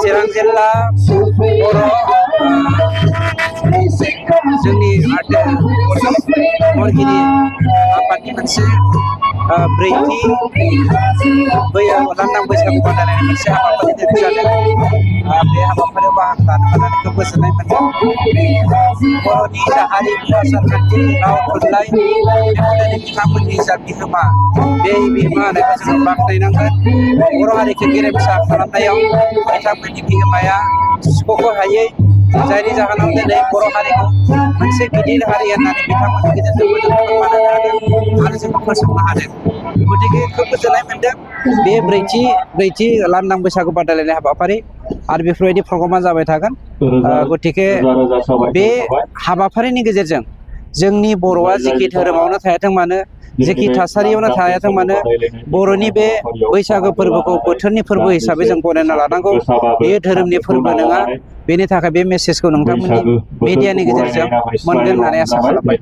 चिरां जिल्ला बर' जोंनि महरगिरि आफादनि मोनसे ब्रैथि लांदां बैसागु बादायलायनाय मोनसे हाबाफारि जादों। बे हाबाफारियाव बाहागो लानो मोननानै खोब गोजोननाय मोनदों। बर'नि हारिमु आसारखान्थि राव थुनलाइ बिथांमोननि जा बिहोमा, बे बिहोमा होनायखौ जोङो बाख्नायनांगोन। बर' हारिखौ गेरेमसा खालामनायाव बिथांमोननि बिहोमाया सुख'खौ हायै, जायनि जाहोनाव दिनै बर' हारिखौ मोनसे गिदिर हारि होननानै बिथांमोननि गेजेरजोंबो जों फोरमायनो हादों आरो जों फोसावनो हादों। गतिके खोब गोजोननाय मोनदों। बे ब्रैथि लांदां बैसागु बादायलायनाय हाबाफारि आरो बेफोरबायदि प्रग्रामा जाबाय थागोन। गतिके बे हाबाफारिनि गेजेरजों जोंनि बर'आ जेखि धोरोमावनो थायाथों मानो, जेखि थासारियावनो थायाथों मानो, बर'नि बे बैसागो फोरबोखौ बोथोरनि फोरबो हिसाबै जों गनायना लानांगौ। बेयो धोरोमनि फोरबो नङा। बेनि थाखाय बे मेसेजखौ नोंथांमोननि मिडियानि गेजेरजों मोनगोन होननानै आसा खालामबाय।